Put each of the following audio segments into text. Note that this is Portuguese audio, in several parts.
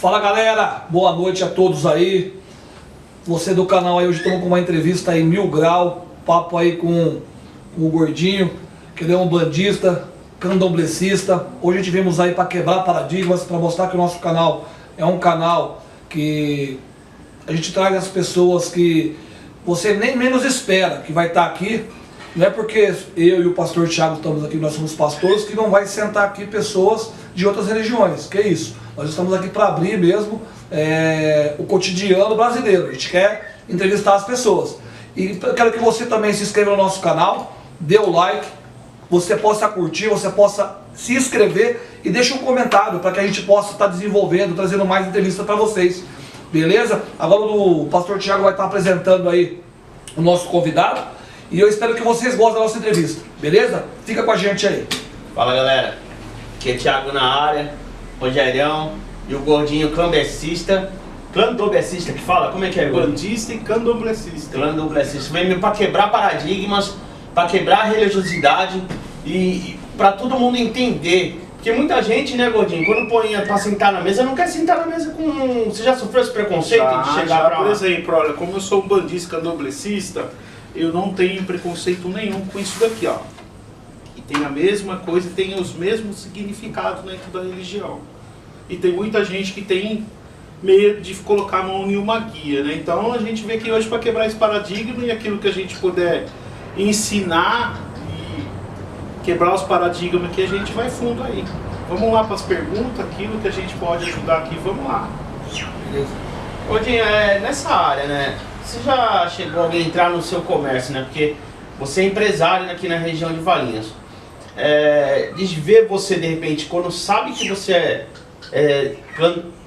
Fala galera, boa noite a todos aí. Você do canal aí, hoje estamos com uma entrevista aí 1000 grau, papo aí com o Gordinho, que ele é um bandista, candomblessista. Hoje a gente viemos aí para quebrar paradigmas, para mostrar que o nosso canal é um canal que a gente traz as pessoas que você nem menos espera que vai estar aqui. Não é porque eu e o pastor Thiago estamos aqui, nós somos pastores, que não vai sentar aqui pessoas de outras religiões. Que é isso? Nós estamos aqui para abrir mesmo o cotidiano brasileiro. A gente quer entrevistar as pessoas. E quero que você também se inscreva no nosso canal, dê o like, você possa curtir, você possa se inscrever e deixe um comentário para que a gente possa estar desenvolvendo, trazendo mais entrevistas para vocês. Beleza? Agora o pastor Thiago vai estar apresentando aí o nosso convidado. E eu espero que vocês gostem da nossa entrevista, beleza? Fica com a gente aí. Fala galera, aqui é Thiago na área, Rogerião e o Gordinho candomblessista que fala, como é que é? Bandista e candomblessista. Candomblessista, vem para quebrar paradigmas, para quebrar a religiosidade e para todo mundo entender. Porque muita gente, né, Gordinho, quando põe para sentar na mesa, não quer sentar na mesa com... Você já sofreu esse preconceito de chegar pra... Por exemplo, olha, como eu sou um bandista candomblessista, eu não tenho preconceito nenhum com isso daqui, ó. E tem a mesma coisa, tem os mesmos significados dentro da religião. E tem muita gente que tem medo de colocar a mão em uma guia, né? Então a gente vem aqui hoje para quebrar esse paradigma e aquilo que a gente puder ensinar e quebrar os paradigmas que a gente vai fundo aí. Vamos lá para as perguntas, aquilo que a gente pode ajudar aqui, vamos lá. Beleza. Gordinho, nessa área, né? Você já chegou alguém a entrar no seu comércio, né? Porque você é empresário aqui na região de Valinhos. De ver você, de repente, quando sabe que você é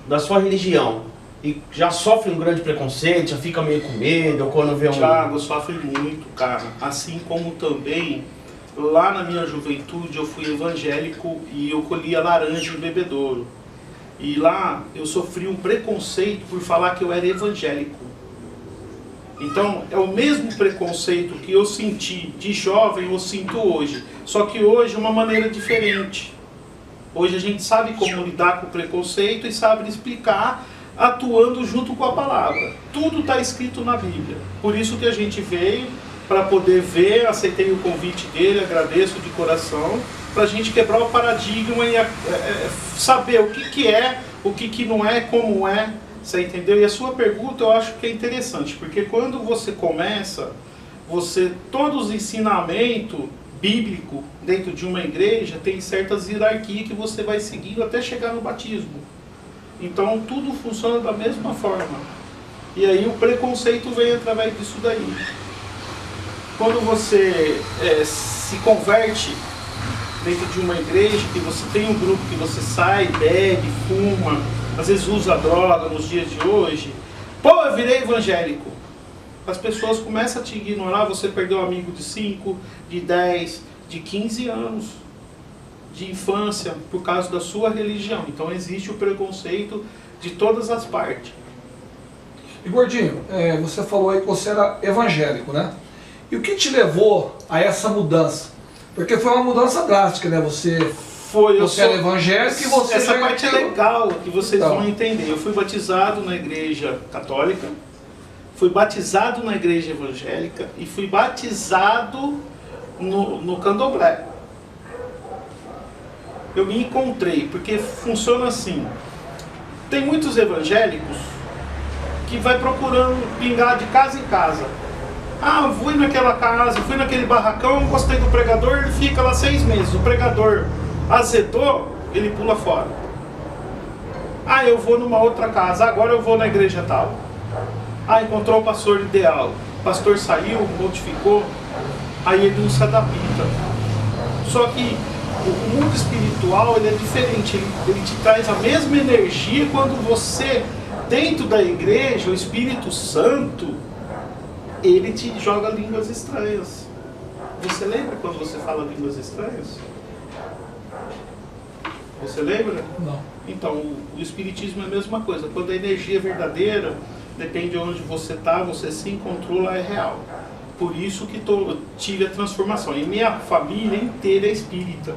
da sua religião e já sofre um grande preconceito, já fica meio com medo, ou quando vê um... Thiago, sofre muito, cara. Assim como também, lá na minha juventude, eu fui evangélico e eu colhia laranja em bebedouro. E lá eu sofri um preconceito por falar que eu era evangélico. Então, é o mesmo preconceito que eu senti de jovem, eu sinto hoje. Só que hoje é uma maneira diferente. Hoje a gente sabe como lidar com o preconceito e sabe explicar, atuando junto com a palavra. Tudo está escrito na Bíblia. Por isso que a gente veio, para poder ver, aceitei o convite dele, agradeço de coração, para a gente quebrar o paradigma e saber o que é, o que não é, como é. Você entendeu? E a sua pergunta eu acho que é interessante, porque quando você começa, todos os ensinamentos bíblicos dentro de uma igreja tem certas hierarquias que você vai seguindo até chegar no batismo. Então tudo funciona da mesma forma. E aí o preconceito vem através disso daí. Quando você se converte dentro de uma igreja, que você tem um grupo que você sai, bebe, fuma, às vezes usa droga nos dias de hoje. Pô, eu virei evangélico. As pessoas começam a te ignorar, você perdeu um amigo de 5, de 10, de 15 anos de infância por causa da sua religião. Então existe o preconceito de todas as partes. E Gordinho, você falou aí que você era evangélico, né? E o que te levou a essa mudança? Porque foi uma mudança drástica, né? Você era evangélico e você... Essa parte é legal, que vocês vão entender. Eu fui batizado na igreja católica, fui batizado na igreja evangélica e fui batizado no candomblé. Eu me encontrei, porque funciona assim. Tem muitos evangélicos que vai procurando pingar de casa em casa. Ah, fui naquela casa, fui naquele barracão, gostei do pregador, ele fica lá 6 meses. O pregador azedou, ele pula fora. Ah, eu vou numa outra casa, agora eu vou na igreja tal. Ah, encontrou o pastor ideal. O pastor saiu, modificou, aí ele não se adapta. Só que o mundo espiritual ele é diferente, ele te traz a mesma energia quando você, dentro da igreja, o Espírito Santo, ele te joga línguas estranhas. Você lembra quando você fala línguas estranhas? Você lembra? Não. Então, o Espiritismo é a mesma coisa. Quando a energia é verdadeira, depende de onde você está, você se encontrou, lá é real. Por isso que tive a transformação. E minha família inteira é espírita.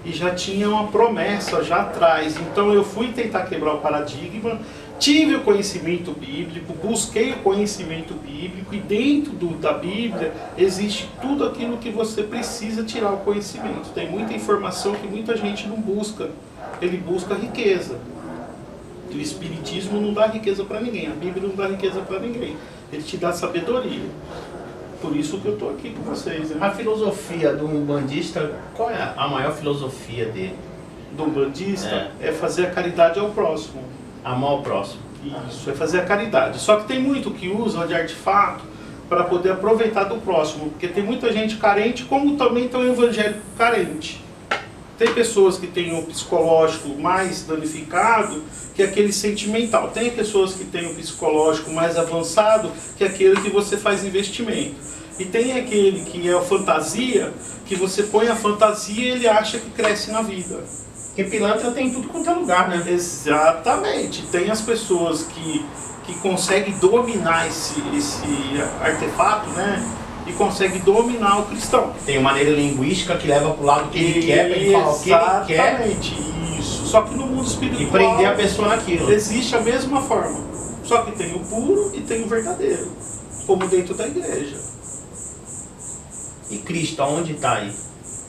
e já tinha uma promessa já atrás. Então eu fui tentar quebrar o paradigma, tive o conhecimento bíblico, busquei o conhecimento bíblico, e dentro da Bíblia existe tudo aquilo que você precisa tirar o conhecimento. Tem muita informação que muita gente não busca, ele busca riqueza. O Espiritismo não dá riqueza para ninguém, a Bíblia não dá riqueza para ninguém, ele te dá sabedoria. Por isso que eu estou aqui com vocês. Né? A filosofia do umbandista, qual é a maior filosofia dele? Do umbandista é fazer a caridade ao próximo. Amar o próximo. Isso, é fazer a caridade. Só que tem muito que usa de artefato para poder aproveitar do próximo, porque tem muita gente carente, como também tem um evangélico carente. Tem pessoas que têm um psicológico mais danificado que aquele sentimental. Tem pessoas que têm um psicológico mais avançado que aquele que você faz investimento. E tem aquele que é a fantasia, que você põe a fantasia e ele acha que cresce na vida. Porque pilantra tem em tudo quanto é lugar, né? Exatamente. Tem as pessoas que conseguem dominar esse artefato, né? E conseguem dominar o cristão. Tem uma maneira linguística que leva para o lado que ele quer, para ele falar o que ele quer. Exatamente, isso. Só que no mundo espiritual... E prender a pessoa naquilo. Existe a mesma forma. Só que tem o puro e tem o verdadeiro. Como dentro da igreja. E Cristo, aonde está aí?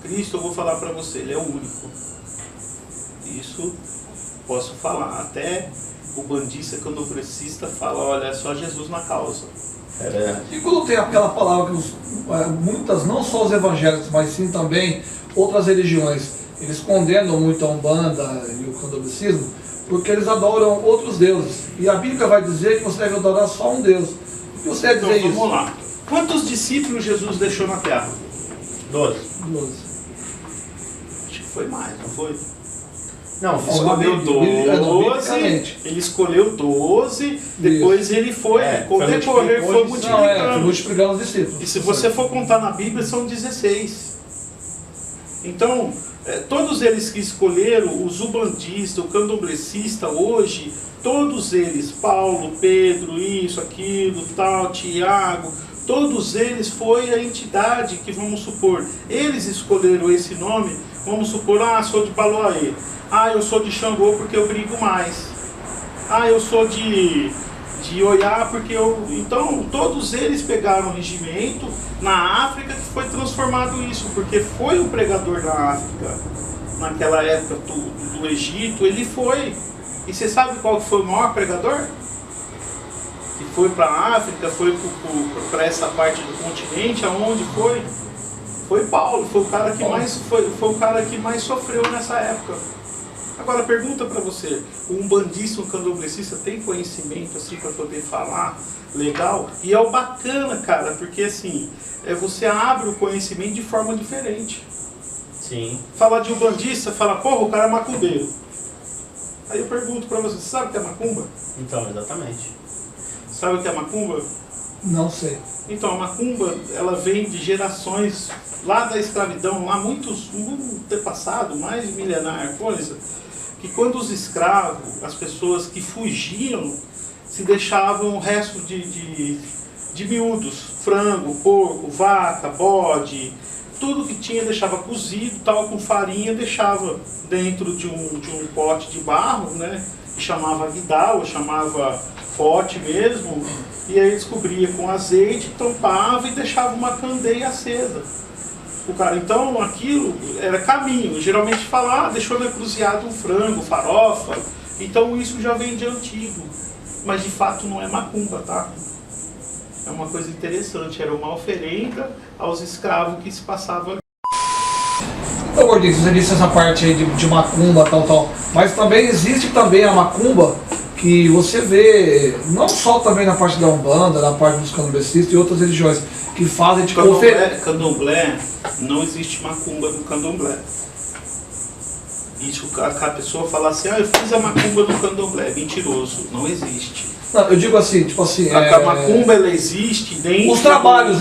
Cristo, eu vou falar para você, ele é o único. Isso posso falar. Até o bandista candomblessista fala, olha, é só Jesus na causa. E quando tem aquela palavra que muitas, não só os evangélicos, mas sim também outras religiões, eles condenam muito a Umbanda e o candomblecismo, porque eles adoram outros deuses. E a Bíblia vai dizer que você deve adorar só um Deus. E você deve dizer então, isso? Vamos lá. Quantos discípulos Jesus deixou na terra? 12. 12. Acho que foi mais, não foi? Não, Ele escolheu 12, ele escolheu 12, depois ele foi, com o decorrer foi multiplicando. Foi multiplicando os discípulos. E se você for contar na Bíblia, são 16. Então, todos eles que escolheram, os umbandistas, o candomblessista, hoje, todos eles, Paulo, Pedro, isso, aquilo, tal, Tiago, todos eles foi a entidade que, vamos supor, eles escolheram esse nome, vamos supor, sou de Paloaê. Eu sou de Xangô porque eu brigo mais. Eu sou de Oiá porque eu... Então, todos eles pegaram um regimento na África que foi transformado isso, porque foi o pregador da África, naquela época do Egito, ele foi. E você sabe qual foi o maior pregador? Que foi para a África, foi para essa parte do continente, aonde foi? Foi Paulo, foi o cara que foi o cara que mais sofreu nessa época. Agora, pergunta para você, um umbandista, um candomblessista tem conhecimento assim para poder falar legal? E é o bacana, cara, porque assim, você abre o conhecimento de forma diferente. Sim. Falar de umbandista, fala, porra, o cara é macumbeiro. Aí eu pergunto para você sabe o que é macumba? Então, exatamente. Sabe o que é macumba? Não sei. Então, a macumba, ela vem de gerações lá da escravidão, lá muito antepassado, mais milenar, coisa, que quando os escravos, as pessoas que fugiam, se deixavam o resto de miúdos, frango, porco, vaca, bode, tudo que tinha deixava cozido, tal, com farinha, deixava dentro de um pote de barro, né, que chamava guidal, chamava pote mesmo, e aí descobria com azeite, tampava e deixava uma candeia acesa. O cara, então aquilo era caminho, geralmente fala, deixou na encruzilhada um frango, farofa, então isso já vem de antigo, mas de fato não é macumba, tá? É uma coisa interessante, era uma oferenda aos escravos que se passavam. Então, Gordinho, você disse essa parte aí de macumba, tal, mas também existe também a macumba que você vê, não só também na parte da Umbanda, na parte dos candomblecistas e outras religiões, que fazem de candomblé, não existe macumba no candomblé. Isso, a pessoa fala assim, eu fiz a macumba no candomblé, mentiroso, não existe. Não, eu digo assim, tipo assim... A macumba, ela existe dentro... Esses trabalhos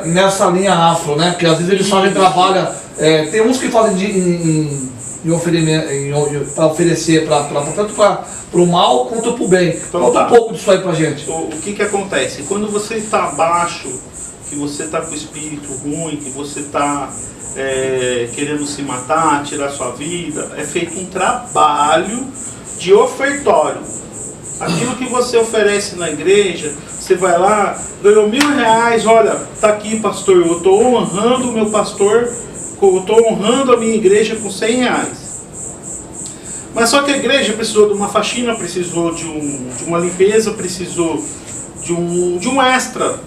nessa linha afro, né, porque às vezes eles fazem trabalho... tem uns que fazem para oferecer tanto para o mal quanto para o bem. Então, conta um pouco disso aí pra gente. O que acontece? Quando você está abaixo que você está com o espírito ruim, que você está querendo se matar, tirar sua vida, é feito um trabalho de ofertório. Aquilo que você oferece na igreja, você vai lá, ganhou R$1.000, olha, tá aqui, pastor, eu estou honrando o meu pastor, eu estou honrando a minha igreja com R$100. Mas só que a igreja precisou de uma faxina, precisou de uma limpeza, precisou de um extra.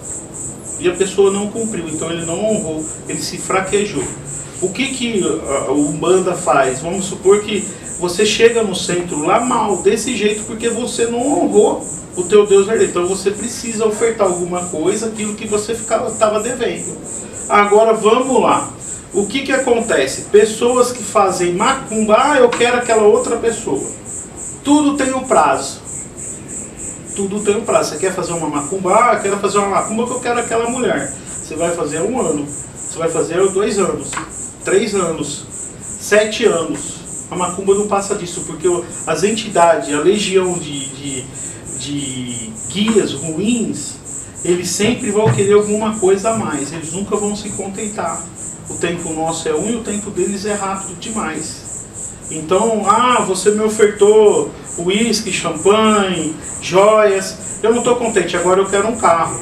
E a pessoa não cumpriu, então ele não honrou, ele se fraquejou. O que o Umbanda faz? Vamos supor que você chega no centro lá mal, desse jeito, porque você não honrou o teu Deus verdadeiro. Então você precisa ofertar alguma coisa, aquilo que você estava devendo. Agora vamos lá. O que acontece? Pessoas que fazem macumba, eu quero aquela outra pessoa. Tudo tem um prazo. Tudo tem um prazo. Você quer fazer uma macumba? Eu quero fazer uma macumba que eu quero aquela mulher. Você vai fazer 1 ano. Você vai fazer 2 anos. 3 anos. 7 anos. A macumba não passa disso, porque as entidades, a legião de guias ruins, eles sempre vão querer alguma coisa a mais. Eles nunca vão se contentar. O tempo nosso é e o tempo deles é rápido demais. Então, você me ofertou uísque, champanhe, joias. Eu não estou contente, agora eu quero um carro.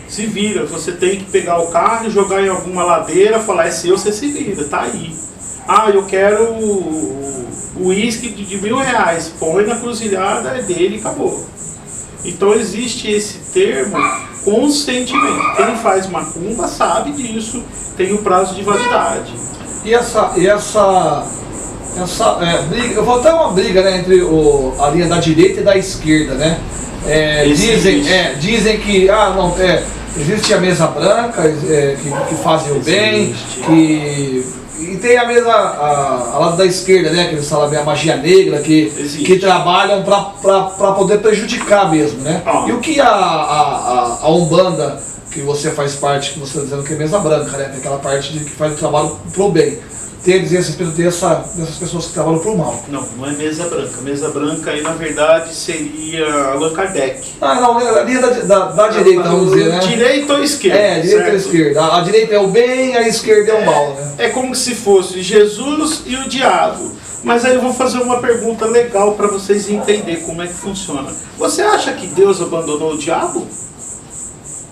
Se vira, você tem que pegar o carro e jogar em alguma ladeira, falar, é seu, você se vira, tá aí. Eu quero uísque de R$1.000, põe na cruzilhada, é dele e acabou. Então existe esse termo consentimento. Quem faz macumba sabe disso, tem o prazo de validade. E essa briga, eu vou até uma briga, né, entre a linha da direita e da esquerda, né? Dizem que existe a mesa branca, que fazem o bem, e tem a mesa a lado da esquerda, né? Que eles falam a magia negra, que trabalham para poder prejudicar mesmo, né? E o que a Umbanda, que você faz parte, que você está dizendo que é mesa branca, né? Aquela parte que faz o trabalho pro bem. Tem a dizer a respeito dessas pessoas que trabalham pro mal. Não é mesa branca. Mesa branca aí na verdade seria Allan Kardec. Não, a linha da direita, vamos dizer, né? Direita ou esquerda? Direita ou esquerda. A direita é o bem, a esquerda é o mal, né? É como se fosse Jesus e o diabo. Mas aí eu vou fazer uma pergunta legal para vocês entenderem como é que funciona. Você acha que Deus abandonou o diabo?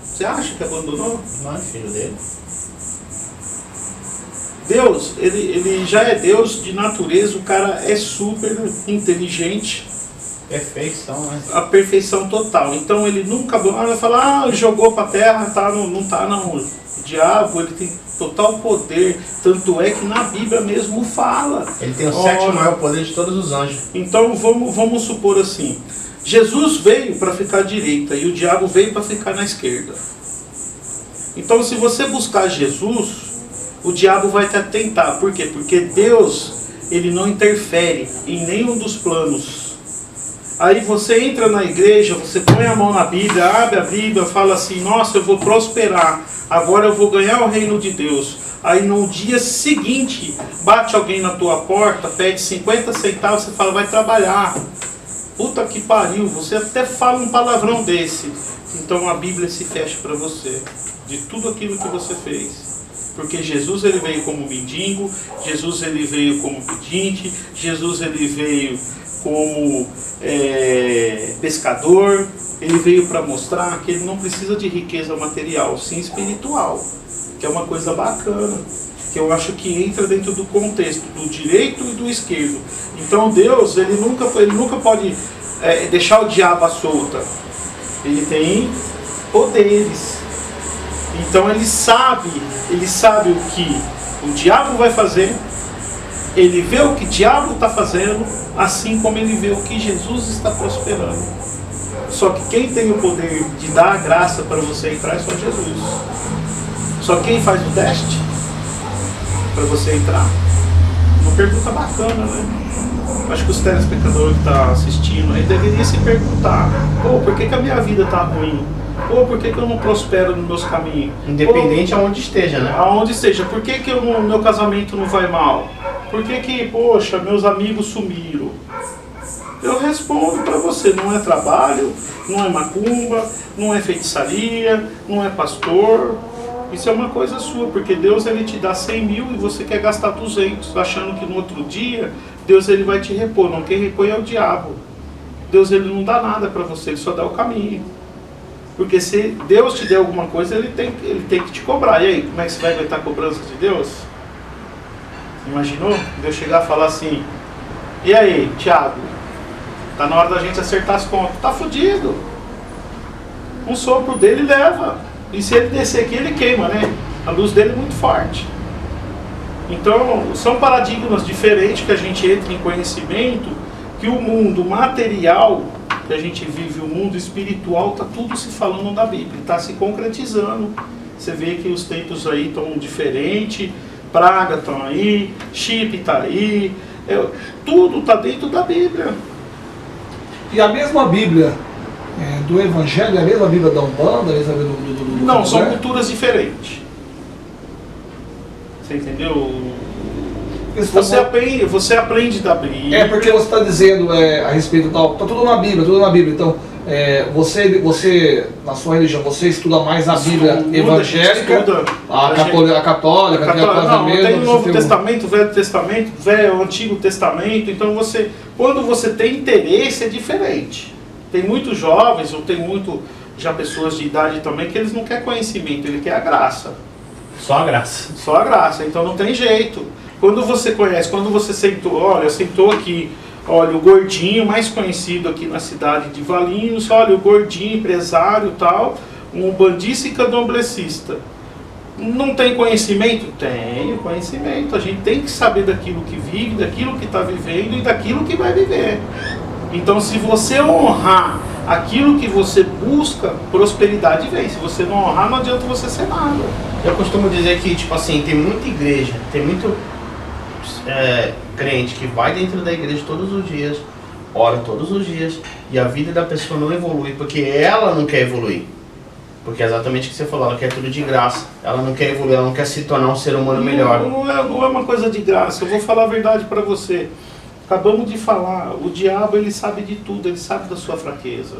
Você acha que abandonou? Não é filho dele. Deus, ele já é Deus de natureza, o cara é super inteligente. Perfeição, né? A perfeição total. Então ele nunca vai falar, jogou para a terra, não tá não. O diabo, ele tem total poder, tanto é que na Bíblia mesmo fala. Ele tem o 7º maior poder de todos os anjos. Então vamos supor assim, Jesus veio para ficar à direita e o diabo veio para ficar na esquerda. Então se você buscar Jesus, o diabo vai te atentar. Por quê? Porque Deus, ele não interfere em nenhum dos planos. Aí você entra na igreja, você põe a mão na Bíblia, abre a Bíblia, fala assim, nossa, eu vou prosperar, agora eu vou ganhar o reino de Deus. Aí no dia seguinte, bate alguém na tua porta, pede 50 centavos, você fala, vai trabalhar. Puta que pariu, você até fala um palavrão desse. Então a Bíblia se fecha para você, de tudo aquilo que você fez. Porque Jesus ele veio como mendigo, Jesus ele veio como pedinte, Jesus ele veio como pescador, ele veio para mostrar que ele não precisa de riqueza material, sim espiritual, que é uma coisa bacana, que eu acho que entra dentro do contexto do direito e do esquerdo. Então Deus, ele nunca pode deixar o diabo à solta, ele tem poderes. Então ele sabe o que o diabo vai fazer, ele vê o que o diabo está fazendo, assim como ele vê o que Jesus está prosperando. Só que quem tem o poder de dar a graça para você entrar é só Jesus. Só quem faz o teste para você entrar? Uma pergunta bacana, né? Acho que os telespectadores que estão assistindo aí deveriam se perguntar, por que a minha vida está ruim? Por que eu não prospero nos meus caminhos? Independente aonde esteja, né? Aonde esteja. Por que meu casamento não vai mal? Por que, poxa, meus amigos sumiram? Eu respondo para você, não é trabalho, não é macumba, não é feitiçaria, não é pastor. Isso é uma coisa sua, porque Deus ele te dá 100 mil e você quer gastar 200, achando que no outro dia Deus ele vai te repor. Não, quem repõe é o diabo. Deus ele não dá nada para você, ele só dá o caminho. Porque se Deus te der alguma coisa, ele tem que te cobrar. E aí, como é que você vai aguentar a cobrança de Deus? Imaginou? Deus chegar e falar assim, e aí, Thiago, tá na hora da gente acertar as contas. Tá fudido. Um sopro dele leva. E se ele descer aqui, ele queima, né? A luz dele é muito forte. Então, são paradigmas diferentes que a gente entra em conhecimento, que o mundo material que a gente vive, o mundo espiritual, está tudo se falando da Bíblia, está se concretizando. Você vê que os tempos aí estão diferentes, praga estão aí, chip está aí, tudo está dentro da Bíblia. E a mesma Bíblia do Evangelho é a mesma Bíblia da Umbanda, a mesma Bíblia do Não, são Candomblé? culturas diferentes. Você entendeu? Você aprende da Bíblia. É porque você está dizendo a respeito tal, está tudo na Bíblia, então você na sua religião, você estuda mais a Bíblia evangélica, a católica, que é quase a mesma. Tem o Novo Testamento, o Velho Testamento, o Antigo Testamento, então quando você tem interesse é diferente. Tem muitos jovens, ou tem já pessoas de idade também, que eles não querem conhecimento, ele quer a graça. Só a graça. Só a graça, então não tem jeito. Quando você conhece, quando você sentou aqui, olha, o gordinho mais conhecido aqui na cidade de Valinhos, olha, o gordinho, empresário e tal, um bandista e candomblecista. Não tem conhecimento? Tem conhecimento. A gente tem que saber daquilo que vive, daquilo que está vivendo e daquilo que vai viver. Então, se você honrar aquilo que você busca, prosperidade vem. Se você não honrar, não adianta você ser nada. Eu costumo dizer que, tipo assim, tem muita igreja, tem muito crente que vai dentro da igreja todos os dias, ora todos os dias, e a vida da pessoa não evolui, porque ela não quer evoluir. Porque é exatamente o que você falou, ela quer tudo de graça. Ela não quer evoluir, ela não quer se tornar um ser humano melhor. Não é uma coisa de graça. Eu vou falar a verdade para você. Acabamos de falar, o diabo ele sabe de tudo, ele sabe da sua fraqueza.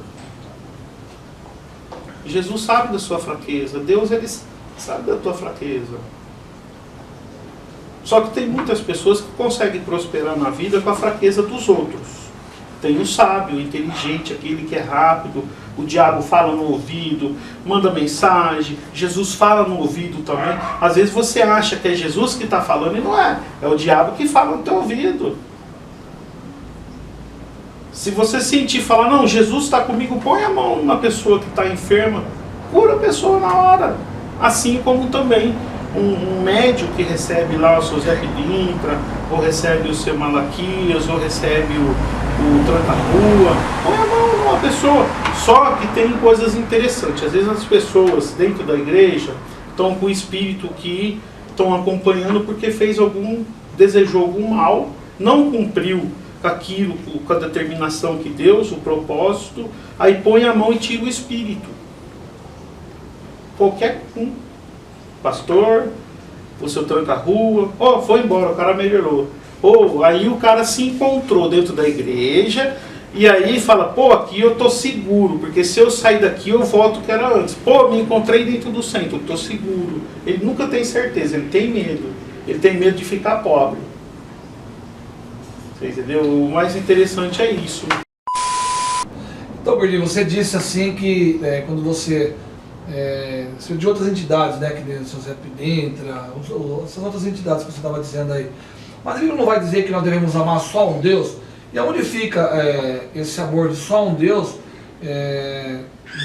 Jesus sabe da sua fraqueza, Deus ele sabe da tua fraqueza. Só que tem muitas pessoas que conseguem prosperar na vida com a fraqueza dos outros. Tem o sábio, o inteligente, aquele que é rápido, o diabo fala no ouvido, manda mensagem, Jesus fala no ouvido também. Às vezes você acha que é Jesus que está falando e não é, é o diabo que fala no teu ouvido. Se você sentir falar, não, Jesus está comigo, põe a mão numa pessoa que está enferma, cura a pessoa na hora. Assim como também um médium que recebe lá o seu Zé Pilintra, ou recebe o seu Malaquias, ou recebe o Tranca-Rua, põe a mão numa pessoa. Só que tem coisas interessantes. Às vezes as pessoas dentro da igreja estão com o espírito que estão acompanhando porque desejou algum mal, não cumpriu aquilo, com a determinação que Deus, o propósito, aí põe a mão e tira o espírito. Qualquer pastor, o seu tranca-rua, foi embora, o cara melhorou. Aí o cara se encontrou dentro da igreja, e aí fala, aqui eu tô seguro, porque se eu sair daqui eu volto que era antes. Me encontrei dentro do centro, eu tô seguro. Ele nunca tem certeza, ele tem medo. Ele tem medo de ficar pobre. Você entendeu? O mais interessante é isso. Então, Gordinho, você disse assim que quando você de outras entidades, né, que nem o seu Zé Pilintra, essas outras entidades que você estava dizendo aí, mas ele não vai dizer que nós devemos amar só um Deus? E aonde fica esse amor de só um Deus,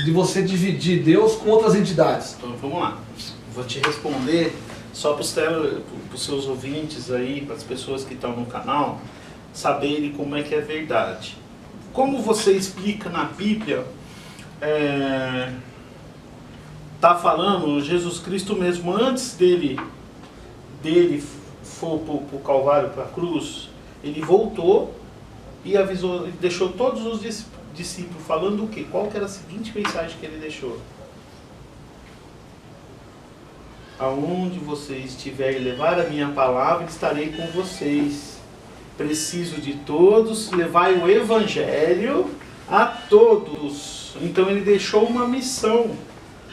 de você dividir Deus com outras entidades? Então vamos lá, vou te responder só para os seus ouvintes aí, para as pessoas que estão no canal, saberem como é que é verdade. Como você explica na Bíblia, está falando, Jesus Cristo mesmo, antes dele for para o Calvário, para a cruz, ele voltou e avisou, deixou todos os discípulos falando o quê? Qual que era a seguinte mensagem que ele deixou? Aonde vocês estiverem, levar a minha palavra, estarei com vocês. preciso de todos, levai o evangelho a todos. Então ele deixou uma missão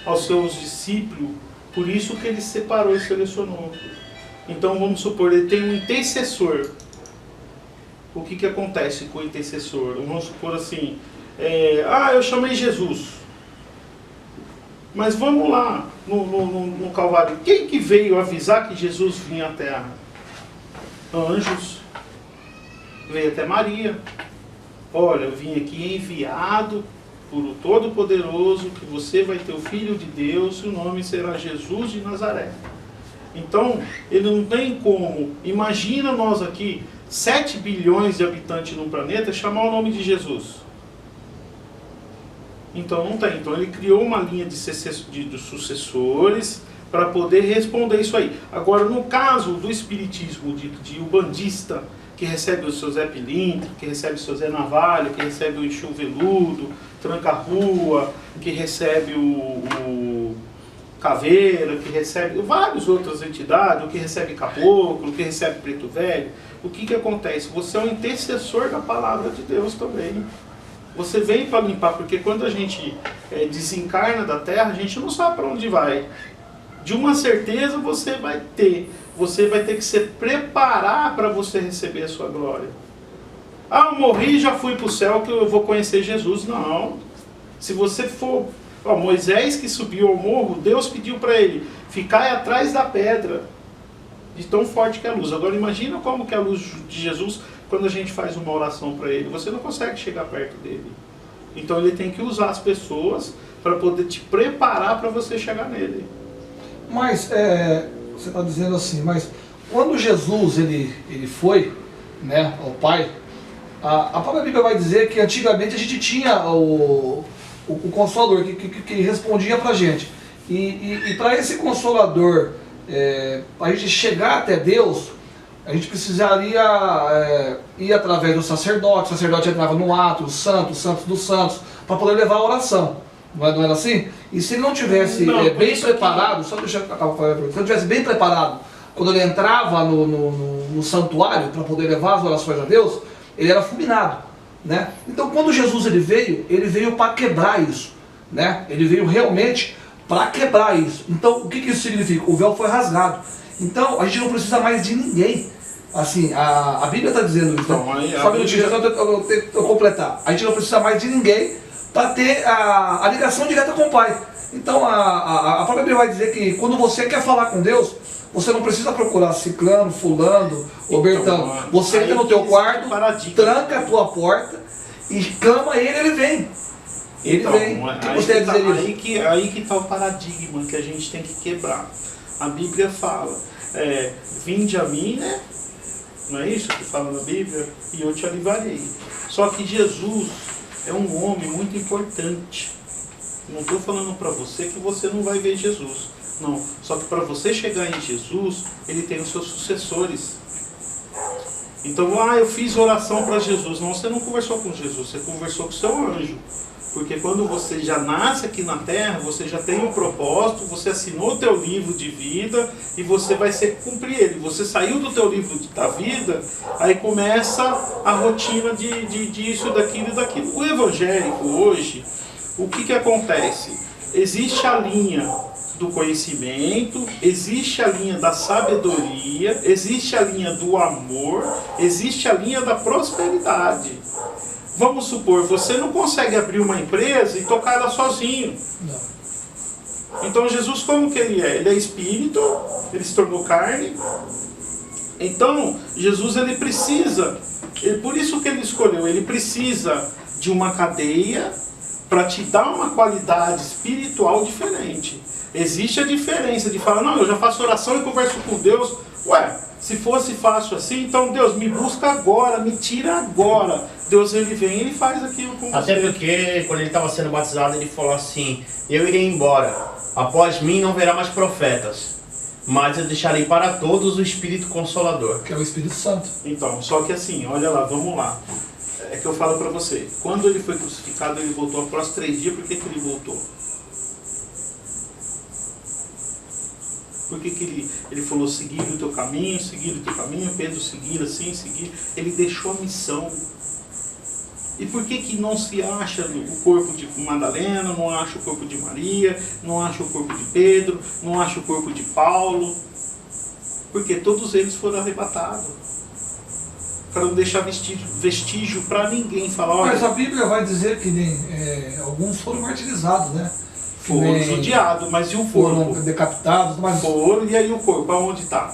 aos seus discípulos, por isso que ele separou e selecionou. Então vamos supor, ele tem um intercessor. O que acontece com o intercessor? Vamos supor assim, eu chamei Jesus. Mas vamos lá, no Calvário, quem que veio avisar que Jesus vinha à Terra? Anjos. Veio até Maria. Olha, eu vim aqui enviado por o Todo-Poderoso, que você vai ter o Filho de Deus, e o nome será Jesus de Nazaré. Então, ele não tem como, imagina nós aqui, 7 bilhões de habitantes no planeta, chamar o nome de Jesus. Então não tem. Então ele criou uma linha de sucessores para poder responder isso aí. Agora, no caso do espiritismo de umbandista, que recebe o seu Zé Pilintra, que recebe o seu Zé Navalha, que recebe o Exu Veludo, Tranca-Rua, que recebe o Caveira, que recebe várias outras entidades, o que recebe Caboclo, o que recebe Preto Velho, o que acontece? Você é um intercessor da palavra de Deus também. Você vem para limpar, porque quando a gente desencarna da Terra, a gente não sabe para onde vai. De uma certeza você vai ter que se preparar para você receber a sua glória. Ah, eu morri e já fui para o céu que eu vou conhecer Jesus. Não. Se você for... Moisés que subiu ao morro, Deus pediu para ele, ficai atrás da pedra, de tão forte que é a luz. Agora imagina como que é a luz de Jesus, quando a gente faz uma oração para ele, você não consegue chegar perto dele. Então ele tem que usar as pessoas para poder te preparar para você chegar nele. Mas, você está dizendo assim, mas quando Jesus ele foi, né, ao Pai, a própria Bíblia vai dizer que antigamente a gente tinha o Consolador que respondia para a gente. E para esse Consolador, para a gente chegar até Deus, a gente precisaria ir através do sacerdote. O sacerdote entrava no ato, os santos dos santos, para poder levar a oração. Não era assim? E se ele não tivesse bem preparado, só deixa eu acabar falando, se ele não tivesse bem preparado, quando ele entrava no santuário para poder levar as orações a Deus, ele era fulminado, né? Então quando Jesus ele veio para quebrar isso, né? Ele veio realmente para quebrar isso. Então o que isso significa? O véu foi rasgado. Então a gente não precisa mais de ninguém. Assim, a Bíblia está dizendo isso. Então, só um minutinho, eu tenho que completar. A gente não precisa mais de ninguém para ter a ligação direta com o Pai. Então a própria Bíblia vai dizer que quando você quer falar com Deus, você não precisa procurar ciclano, fulano, ou Bertano. Você entra no teu quarto, tranca a tua porta e clama ele vem. Ele vem. Aí que está o paradigma que a gente tem que quebrar. A Bíblia fala, vinde a mim, né? Não é isso que fala na Bíblia? E eu te aliviarei. Só que Jesus é um homem muito importante. Não estou falando para você que você não vai ver Jesus. Não. Só que para você chegar em Jesus, ele tem os seus sucessores. Então, eu fiz oração para Jesus. Não, você não conversou com Jesus, você conversou com o seu anjo. Porque quando você já nasce aqui na Terra, você já tem um propósito, você assinou o teu livro de vida e você vai cumprir ele. Você saiu do teu livro da vida, aí começa a rotina disso, daquilo e daquilo. O evangélico hoje, o que acontece? Existe a linha do conhecimento, existe a linha da sabedoria, existe a linha do amor, existe a linha da prosperidade. Vamos supor, você não consegue abrir uma empresa e tocar ela sozinho. Não. Então Jesus como que ele é? Ele é espírito, ele se tornou carne. Então Jesus ele precisa, por isso que ele escolheu, ele precisa de uma cadeia para te dar uma qualidade espiritual diferente. Existe a diferença de falar, não, eu já faço oração e converso com Deus. Ué, se fosse fácil assim, então Deus me busca agora, me tira agora. Deus ele vem e ele faz aquilo com você. Até porque quando ele estava sendo batizado, ele falou assim, eu irei embora, após mim não haverá mais profetas, mas eu deixarei para todos o Espírito Consolador. Que é o Espírito Santo. Então, só que assim, olha lá, vamos lá. É que eu falo para você, quando ele foi crucificado, ele voltou após 3 dias, por que ele voltou? Por que ele falou seguir o teu caminho, Pedro seguir assim, seguir? Ele deixou a missão. E por que não se acha o corpo de Madalena, não acha o corpo de Maria, não acha o corpo de Pedro, não acha o corpo de Paulo? Porque todos eles foram arrebatados. Para não deixar vestígio para ninguém falar, olha... Mas a Bíblia vai dizer que alguns foram martirizados, né? Foram judiados, mas e o corpo? Foram decapitados, mas... Foram, e aí o corpo, aonde está?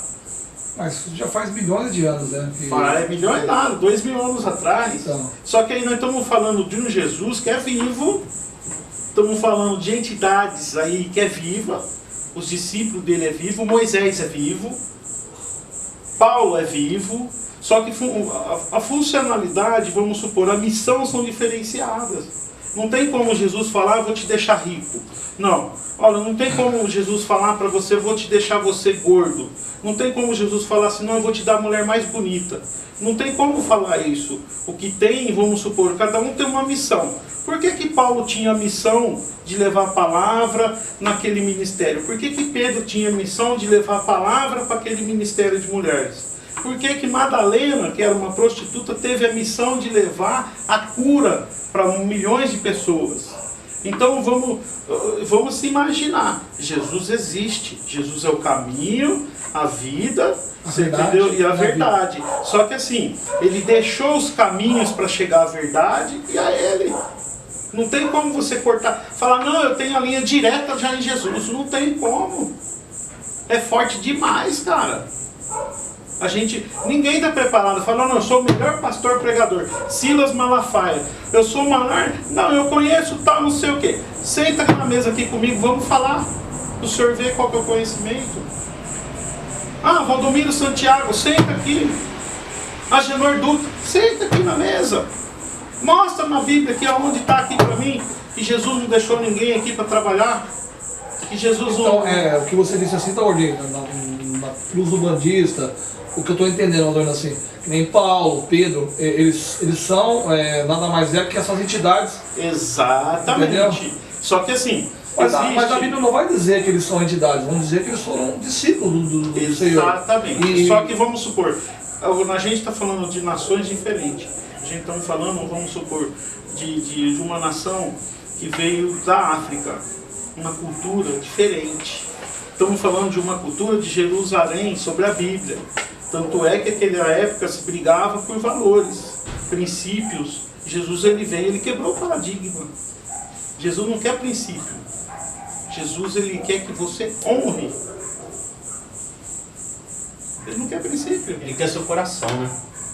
Mas isso já faz milhões de anos, né? É milhões nada, 2.000 anos atrás. Então. Só que aí nós estamos falando de um Jesus que é vivo, estamos falando de entidades aí que é viva, os discípulos dele é vivo, Moisés é vivo, Paulo é vivo, só que a funcionalidade, vamos supor, a missão são diferenciadas. Não tem como Jesus falar, eu vou te deixar rico. Não. Olha, não tem como Jesus falar para você, eu vou te deixar você gordo. Não tem como Jesus falar assim, não, eu vou te dar a mulher mais bonita. Não tem como falar isso. O que tem, vamos supor, cada um tem uma missão. Por que Paulo tinha a missão de levar a palavra naquele ministério? Por que Pedro tinha a missão de levar a palavra para aquele ministério de mulheres? Por que Madalena, que era uma prostituta, teve a missão de levar a cura para milhões de pessoas? Então vamos se imaginar, Jesus existe, Jesus é o caminho, a vida, você entendeu? E a verdade. Só que assim, ele deixou os caminhos para chegar à verdade e a ele. Não tem como você cortar, falar, não, eu tenho a linha direta já em Jesus. Não tem como. É forte demais, cara. Ninguém está preparado, fala, não, eu sou o melhor pastor pregador, Silas Malafaia, eu sou o maior, não, eu conheço tal, não sei o que. Senta na mesa aqui comigo, vamos falar, o senhor vê qual que é o conhecimento. Ah, Valdomiro Santiago, senta aqui. Agenor Dutra, senta aqui na mesa. Mostra na Bíblia aqui aonde está aqui para mim, que Jesus não deixou ninguém aqui para trabalhar, que Jesus... Então, o que você disse assim, tá, Ordem, na cruz umbandista, o que eu estou entendendo, Adorno, assim, que nem Paulo, Pedro, eles são nada mais é que essas entidades. Exatamente. Entendeu? Só que assim... Mas a Bíblia não vai dizer que eles são entidades, vamos dizer que eles foram discípulos do Senhor. Exatamente. Só que vamos supor, a gente está falando de nações diferentes. A gente está falando, vamos supor, de uma nação que veio da África, uma cultura diferente. Estamos falando de uma cultura de Jerusalém sobre a Bíblia. Tanto é que naquela época se brigava por valores, princípios. Jesus ele veio, ele quebrou o paradigma. Jesus não quer princípio. Jesus ele quer que você honre. Ele não quer princípio. Ele quer seu coração, né?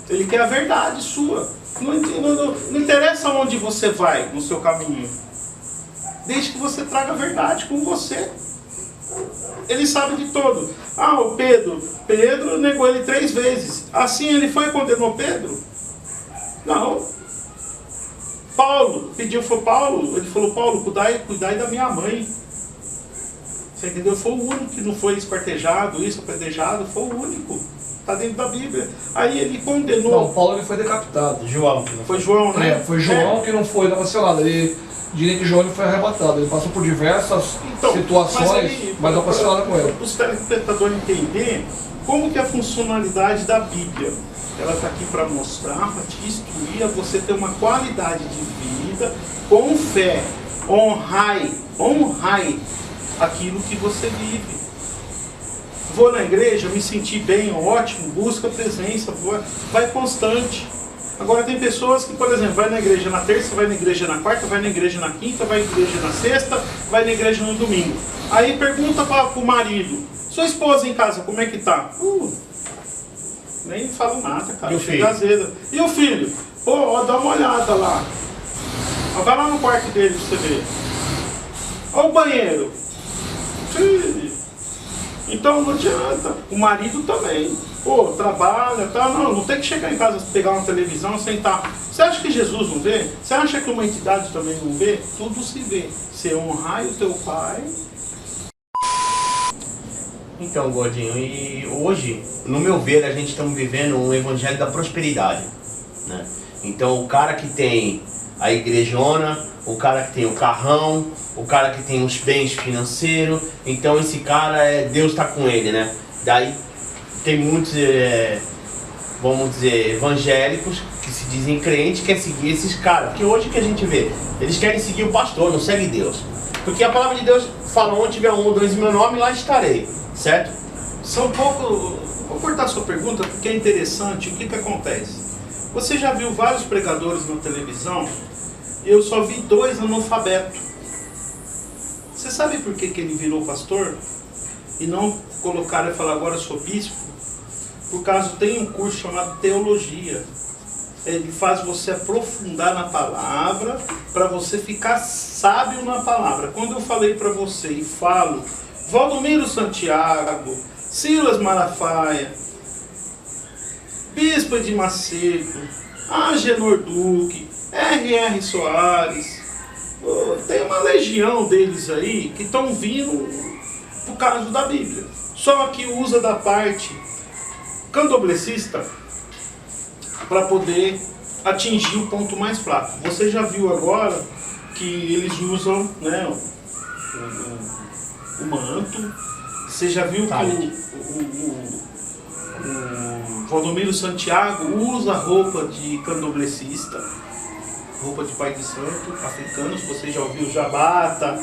Ele quer a verdade sua. Não interessa onde você vai no seu caminho. Desde que você traga a verdade com você. Ele sabe de todo. Ah, o Pedro negou ele 3 vezes. Assim ele foi e condenou Pedro? Não. Paulo, ele falou, Paulo, cuidai da minha mãe. Você entendeu? Foi o único que não foi esquartejado, apedrejado, foi o único. Está dentro da Bíblia. Aí ele condenou. Não, Paulo ele foi decapitado. João. Foi João, né? Foi João que não foi cancelado. Ele diria que João foi arrebatado. Ele passou por diversas situações, mas não passou nada com ele. Para os telespectadores entenderem como que é a funcionalidade da Bíblia. Ela está aqui para mostrar, para te instruir a você ter uma qualidade de vida com fé. Honrai aquilo que você vive. Vou na igreja, me senti bem, ótimo, busca a presença, vai constante. Agora tem pessoas que, por exemplo, vai na igreja na terça, vai na igreja na quarta, vai na igreja na quinta, vai na igreja na sexta, vai na igreja no domingo. Aí pergunta para o marido, sua esposa em casa, como é que tá? Nem falo nada, cara. E o filho? Azeda. E o filho? Pô, dá uma olhada lá. Vai lá no quarto dele pra você ver. Olha o banheiro. Filho. Então não adianta. O marido também. Pô, trabalha, tá? Não tem que chegar em casa, pegar uma televisão, sentar. Você acha que Jesus não vê? Você acha que uma entidade também não vê? Tudo se vê. Você honrar o teu pai. Então, Gordinho, e hoje, no meu ver, a gente está vivendo um evangelho da prosperidade, né? Então, o cara que tem a igrejona, o cara que tem o carrão, o cara que tem os bens financeiros. Então esse cara, Deus está com ele, né? Daí tem muitos, vamos dizer, evangélicos que se dizem crentes, quer seguir esses caras. Porque hoje que a gente vê, eles querem seguir o pastor, não segue Deus. Porque a palavra de Deus fala, onde tiver um ou dois em meu nome, lá estarei, certo? São pouco. Vou cortar sua pergunta porque é interessante. O que acontece? Você já viu vários pregadores na televisão? Eu só vi 2 analfabetos. Você sabe por que ele virou pastor? E não colocaram e falaram, agora eu sou bispo? Por causa, tem um curso chamado teologia. Ele faz você aprofundar na palavra, para você ficar sábio na palavra. Quando eu falei para você e falo, Valdomiro Santiago, Silas Malafaia, Bispo de Macedo, Agenor Duque, R.R. Soares, tem uma legião deles aí que estão vindo por causa da Bíblia. Só que usa da parte candomblessista para poder atingir o ponto mais fraco. Você já viu agora que eles usam, né, o manto. Você já viu que o Valdomiro Santiago usa roupa de candomblessista, roupa de pai de santo, africanos. Você já ouviu Jabata,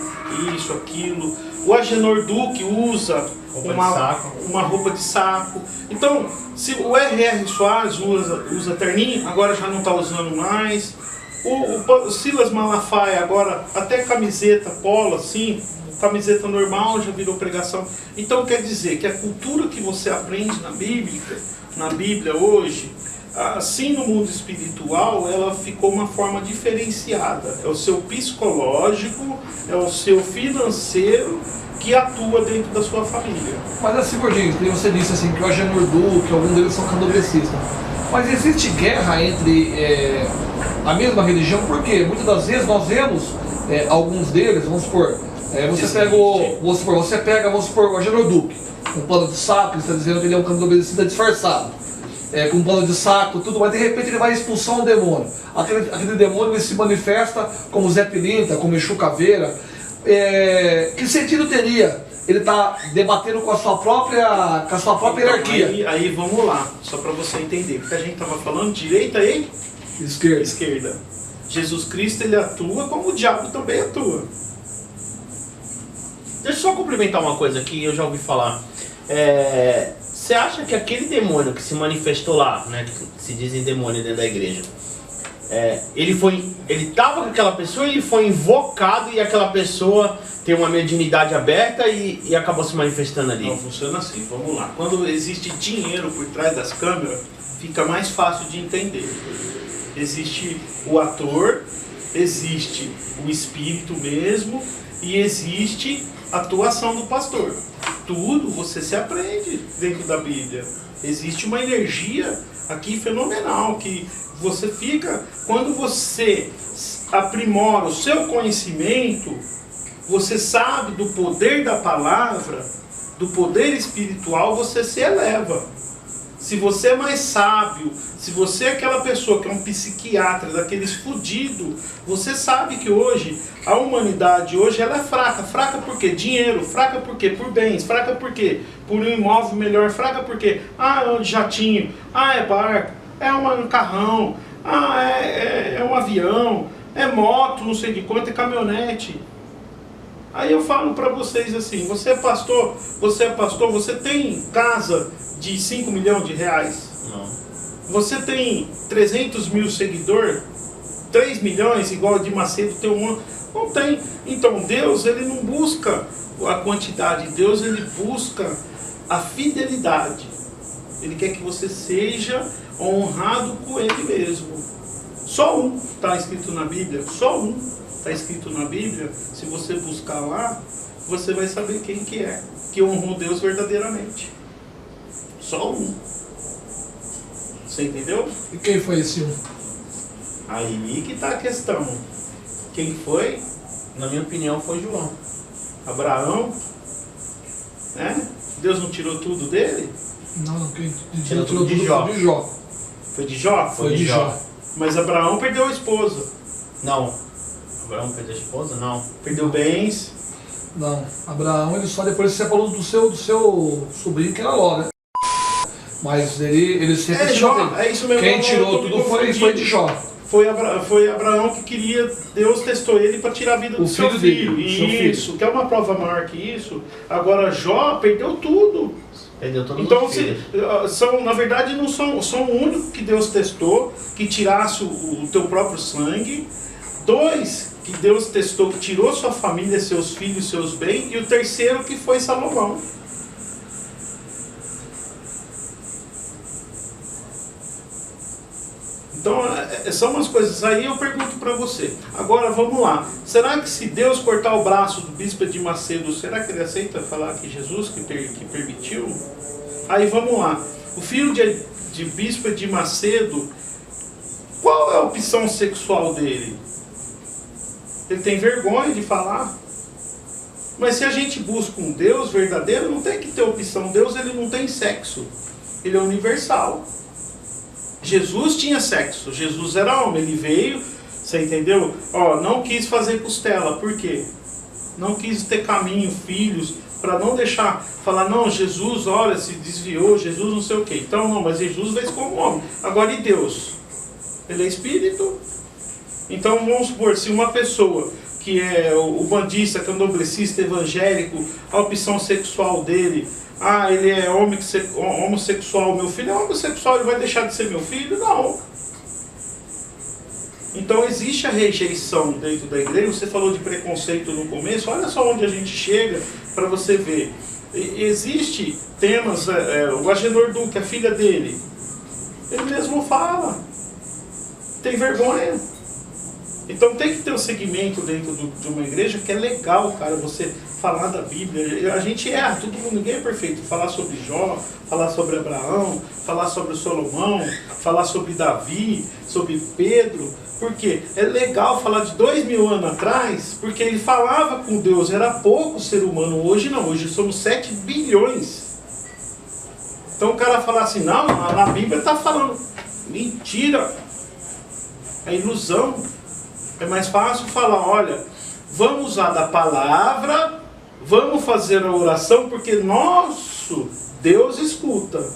isso, aquilo. O Agenor Duque usa uma roupa de saco. Então, se o R.R. Soares usa terninho, agora já não está usando mais. O Silas Malafaia agora até camiseta polo, assim, camiseta normal, já virou pregação. Então quer dizer que a cultura que você aprende na Bíblia hoje, assim no mundo espiritual, ela ficou uma forma diferenciada. É o seu psicológico, é o seu financeiro que atua dentro da sua família. Mas assim, Gordinho, você disse assim que o Agenor Duque, alguns deles são candomblecistas. Mas existe guerra entre a mesma religião? Porque muitas das vezes nós vemos alguns deles, vamos supor, você pega o Agenor Duque, um pano de saco, ele está dizendo que ele é um candomblessista disfarçado, com um pano de saco, tudo, mas de repente ele vai expulsar um demônio. Aquele demônio ele se manifesta como Zé Pilintra, como Exu Caveira. Que sentido teria ele está debatendo com a sua própria hierarquia? Aí vamos lá, só para você entender, porque a gente estava falando direita e esquerda. Jesus Cristo, ele atua como o diabo também atua. Deixa eu só complementar uma coisa que eu já ouvi falar. Você acha que aquele demônio que se manifestou lá, né, que se dizem demônio dentro da igreja, ele estava com aquela pessoa, ele foi invocado e aquela pessoa tem uma mediunidade aberta e acabou se manifestando ali? Não funciona assim, vamos lá. Quando existe dinheiro por trás das câmeras, fica mais fácil de entender. Existe o ator, existe o espírito mesmo e existe a atuação do pastor. Tudo você se aprende dentro da Bíblia. Existe uma energia aqui fenomenal que você fica, quando você aprimora o seu conhecimento, você sabe do poder da palavra, do poder espiritual, você se eleva. Se você é mais sábio, se você é aquela pessoa que é um psiquiatra, daqueles fudidos, você sabe que hoje, a humanidade hoje ela é fraca. Fraca por quê? Dinheiro. Fraca por quê? Por bens. Fraca por quê? Por um imóvel melhor. Fraca por quê? É um jatinho. É barco. É um carrão. É um avião. É moto, não sei de quanto, é caminhonete. Aí eu falo para vocês assim, você é pastor, você tem casa de 5 milhões de reais? Não. Você tem 300 mil seguidores? 3 milhões, igual de Macedo tem um? Não tem. Então Deus, ele não busca a quantidade, Deus, ele busca a fidelidade. Ele quer que você seja honrado com ele mesmo. Só um está escrito na Bíblia, só um está escrito na Bíblia. Se você buscar lá, você vai saber quem que é, que honrou Deus verdadeiramente. Só um. Você entendeu? E quem foi esse um? Aí que está a questão. Quem foi? Na minha opinião foi João. Abraão, né? Deus não tirou tudo dele? Não, quem Tirou tirou tudo de tudo Jó. foi de Jó. Foi de Jó? Foi de Jó. Mas Abraão perdeu a esposa. Não. Abraão perdeu a esposa? Não. Perdeu bens. Não, Abraão ele só depois se separou do seu sobrinho que era Ló, né? Mas ele sempre Jó, é isso mesmo. Quem tirou tudo foi de Jó. Foi Abraão que queria, Deus testou ele para tirar a vida do seu filho. Isso, que é uma prova maior que isso. Agora Jó perdeu tudo. Perdeu todos então, os filhos. na verdade, não são o único que Deus testou, que tirasse o teu próprio sangue. 2, que Deus testou, que tirou sua família, seus filhos, seus bens. E o terceiro que foi Salomão. Então, são umas coisas aí, eu pergunto para você. Agora, vamos lá. Será que se Deus cortar o braço do bispo de Macedo, será que ele aceita falar que Jesus que permitiu? Aí, vamos lá. O filho de bispo de Macedo, qual é a opção sexual dele? Ele tem vergonha de falar? Mas se a gente busca um Deus verdadeiro, não tem que ter opção. Deus, ele não tem sexo. Ele é universal. Jesus tinha sexo, Jesus era homem, ele veio, você entendeu? Não quis fazer costela, por quê? Não quis ter caminho, filhos, para não deixar, falar, não, Jesus, olha, se desviou, Jesus não sei o quê. Então, não, mas Jesus veio como homem. Agora, e Deus? Ele é espírito? Então, vamos supor, se uma pessoa que é o bandista, candomblessista, evangélico, a opção sexual dele, ele é homossexual, meu filho é homossexual, ele vai deixar de ser meu filho? Não. Então existe a rejeição dentro da igreja. Você falou de preconceito no começo, olha só onde a gente chega para você ver. Existe temas, o Agenor Duque, a filha dele, ele mesmo fala, tem vergonha. Então tem que ter um segmento dentro de uma igreja que é legal, cara, você falar da Bíblia. A gente erra, todo mundo, ninguém é perfeito. Falar sobre Jó, falar sobre Abraão, falar sobre Salomão, falar sobre Davi, sobre Pedro. Por quê? É legal falar de 2000 anos atrás, porque ele falava com Deus, era pouco ser humano. Hoje não, hoje somos 7 bilhões. Então o cara fala assim, não, na Bíblia está falando. Mentira! É ilusão. É mais fácil falar, olha, vamos usar da palavra, vamos fazer a oração, porque nosso Deus escuta.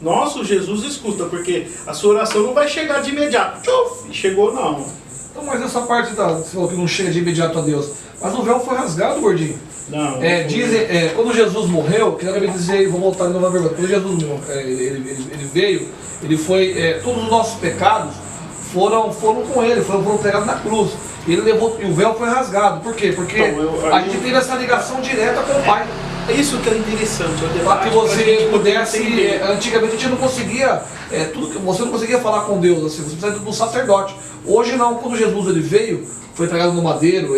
Nosso Jesus escuta, porque a sua oração não vai chegar de imediato. Tchuf, chegou não. Então, mas essa parte você falou que não chega de imediato a Deus. Mas o véu foi rasgado, gordinho. Não. Dizem, quando Jesus morreu, quero dizer, vou voltar de novo à verdade. Quando Jesus ele veio, ele foi, todos os nossos pecados foram com ele, foram pregados na cruz. Ele levou, e o véu foi rasgado. Por quê? Porque a gente teve essa ligação direta com o Pai. É isso que é interessante. Para que você pudesse. Antigamente a gente não conseguia. Você não conseguia falar com Deus, assim, você precisava do sacerdote. Hoje não, quando Jesus ele veio, foi pregado no madeiro,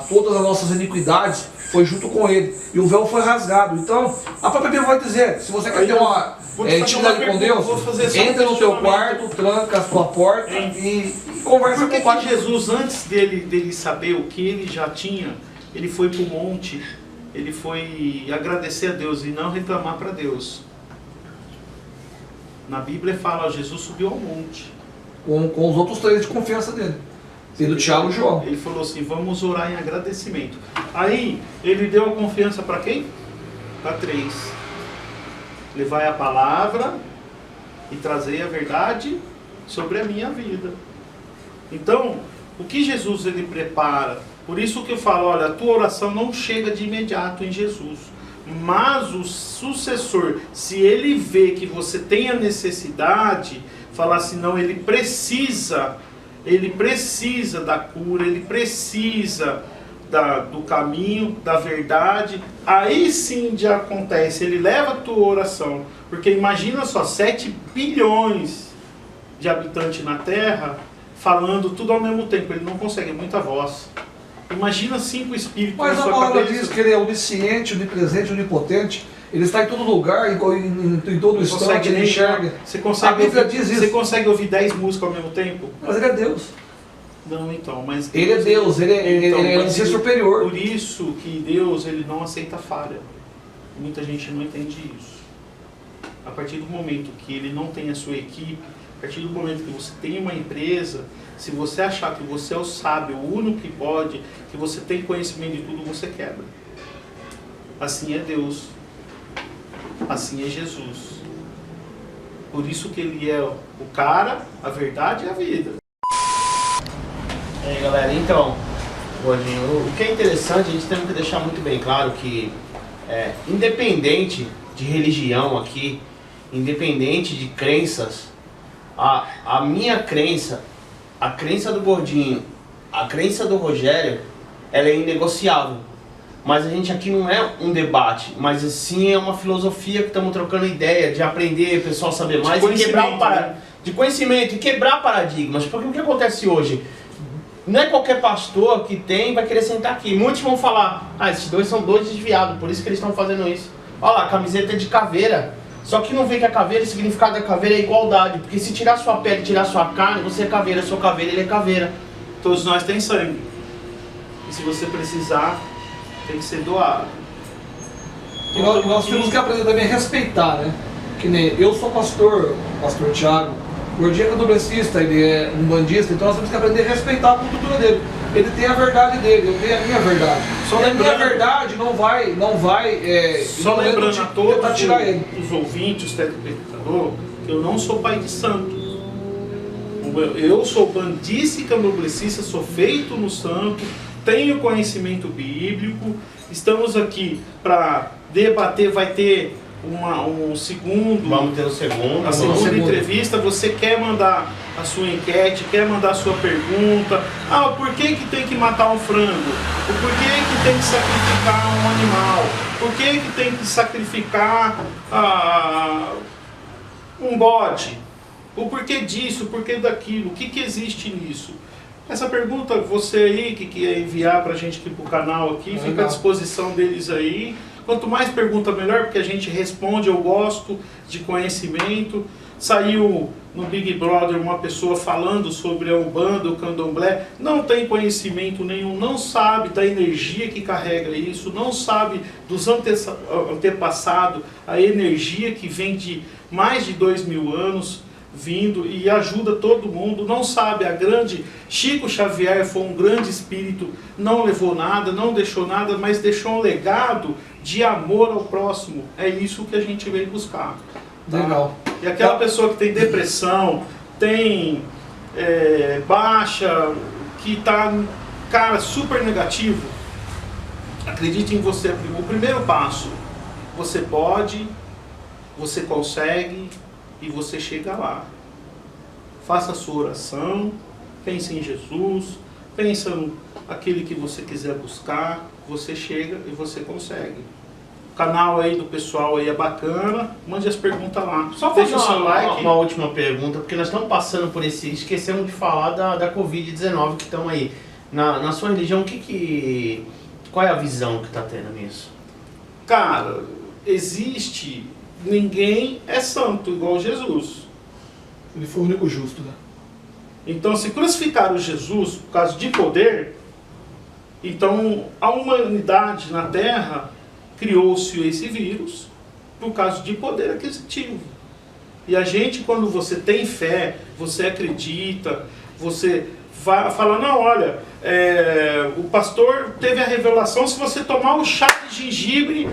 todas as nossas iniquidades foi junto com ele. E o véu foi rasgado. Então, a própria Bíblia vai dizer, se você quer ter uma intimidade com Deus, entra no teu quarto, tranca a sua porta e conversa com o Pai. Por que Jesus, antes dele saber o que ele já tinha, ele foi para o monte, ele foi agradecer a Deus e não reclamar para Deus? Na Bíblia fala, Jesus subiu ao monte. Com os outros 3 de confiança dele. Pedro, Tiago e João. Ele falou assim, vamos orar em agradecimento. Aí, ele deu a confiança para quem? Para 3. Levai a palavra e trazei a verdade sobre a minha vida. Então, o que Jesus ele prepara? Por isso que eu falo, olha, a tua oração não chega de imediato em Jesus. Mas o sucessor, se ele vê que você tem a necessidade, falar assim, não, ele precisa da cura, ele precisa do caminho, da verdade, aí sim já acontece, ele leva a tua oração, porque imagina só, 7 bilhões de habitantes na Terra, falando tudo ao mesmo tempo, ele não consegue, é muita voz. Imagina 5 espíritos na sua cabeça. Mas a palavra diz que ele é onisciente, onipresente, onipotente. Ele está em todo lugar, em todo instante, ele enxerga. A Bíblia diz isso. Você consegue ouvir 10 músicas ao mesmo tempo? Mas ele é Deus. Não, então, mas Deus, ele é Deus, ele é um ser superior. Por isso que Deus ele não aceita falha. Muita gente não entende isso. a partir do momento que ele não tem a sua equipe, a partir do momento que você tem uma empresa, se você achar que você é o sábio, o único que pode, que você tem conhecimento de tudo, você quebra. Assim é Deus. Assim é Jesus. Por isso que ele é o cara, a verdade e a vida. E aí, galera, então, Gordinho, o que é interessante, a gente tem que deixar muito bem claro que, independente de religião aqui, independente de crenças, a minha crença, a crença do Gordinho, a crença do Rogério, ela é inegociável. Mas a gente aqui não é um debate, mas sim é uma filosofia que estamos trocando ideia, de aprender, o pessoal saber mais e quebrar de conhecimento e quebrar paradigmas. Porque o que acontece hoje? Não é qualquer pastor que vai querer sentar aqui. Muitos vão falar, esses dois são dois desviados, por isso que eles estão fazendo isso. Olha lá, a camiseta é de caveira. Só que não vê que a caveira, o significado da caveira é igualdade. Porque se tirar sua pele, tirar sua carne, você é caveira, eu sou caveira, ele é caveira. Todos nós temos sangue. E se você precisar, tem que ser doado. E nós temos que aprender também a respeitar, né? Que nem eu sou pastor Thiago, o Gordinho é candomblessista, ele é um bandista, então nós temos que aprender a respeitar a cultura dele. Ele tem a verdade dele, eu tenho a minha verdade. Só e a minha verdade não vai só lembrando a todos tirar ele. os ouvintes, os telespectadores, que eu não sou pai de santo. Eu sou bandista e candomblessista, sou feito no santo, tenho conhecimento bíblico, estamos aqui para debater, vai ter um segundo... Vamos ter o segundo. A segunda entrevista, você quer mandar a sua enquete, quer mandar a sua pergunta. Por que tem que matar um frango? O porquê que tem que sacrificar um animal? Por que tem que sacrificar um bode? O porquê disso, o porquê daquilo? O que existe nisso? Essa pergunta, você aí que quer enviar pra gente aqui pro canal aqui, fica à disposição deles aí. Quanto mais pergunta, melhor, porque a gente responde, eu gosto de conhecimento. Saiu no Big Brother uma pessoa falando sobre a Umbanda, o Candomblé, não tem conhecimento nenhum, não sabe da energia que carrega isso, não sabe dos antepassados, a energia que vem de mais de 2000 anos, vindo e ajuda todo mundo, não sabe a grande... Chico Xavier foi um grande espírito, não levou nada, não deixou nada, mas deixou um legado de amor ao próximo. É isso que a gente veio buscar. Tá? Legal. E aquela pessoa que tem depressão, tem baixa, que está, cara, super negativo, acredite em você. O primeiro passo, você pode, você consegue, e você chega lá. Faça a sua oração, pense em Jesus, pense naquele que você quiser buscar, você chega e você consegue. O canal aí do pessoal aí é bacana, mande as perguntas lá. Só fazer uma última pergunta, porque nós estamos passando por esquecemos de falar da Covid-19 que estão aí. Na sua religião, qual é a visão que está tendo nisso? Cara, ninguém é santo igual Jesus. Ele foi o único justo, né? Então, se crucificaram Jesus por causa de poder, então a humanidade na Terra criou-se esse vírus por causa de poder aquisitivo. E a gente, quando você tem fé, você acredita, você fala, não, olha, o pastor teve a revelação, se você tomar o chá de gengibre,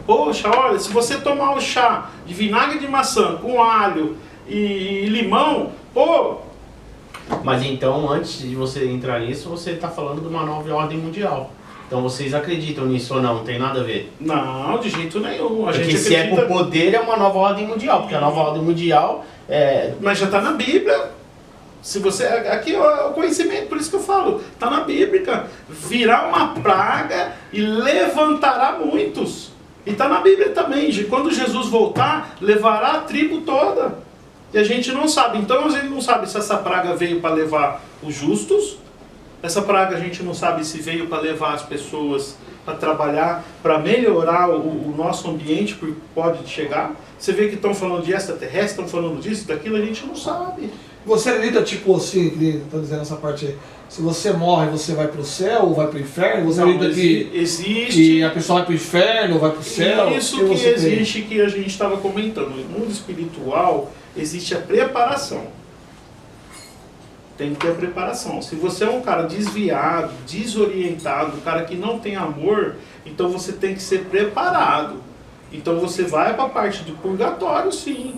poxa, olha, se você tomar o chá de vinagre de maçã com alho e limão, Mas então, antes de você entrar nisso, você está falando de uma nova ordem mundial. Então vocês acreditam nisso ou não? Não tem nada a ver? Não, de jeito nenhum. Porque se é por poder, é uma nova ordem mundial. Porque a nova ordem mundial Mas já está na Bíblia. Se você... Aqui é o conhecimento, por isso que eu falo. Está na Bíblia. Virá uma praga e levantará muitos. E está na Bíblia também. Quando Jesus voltar, levará a tribo toda. E a gente não sabe. Então a gente não sabe se essa praga veio para levar os justos. Essa praga a gente não sabe se veio para levar as pessoas para trabalhar, para melhorar o nosso ambiente, porque pode chegar. Você vê que estão falando de extraterrestre, estão falando disso, daquilo, a gente não sabe. Você acredita, tipo assim, que tá dizendo essa parte aí, se você morre, você vai pro céu ou vai pro inferno? Você Não, acredita que, existe, que a pessoa vai pro inferno ou vai pro céu? isso O que você crê? existe, que a gente estava comentando. No mundo espiritual, existe a preparação. Tem que ter a preparação. Se você é um cara desviado, desorientado, um cara que não tem amor, então você tem que ser preparado. Então você vai para a parte do purgatório, sim.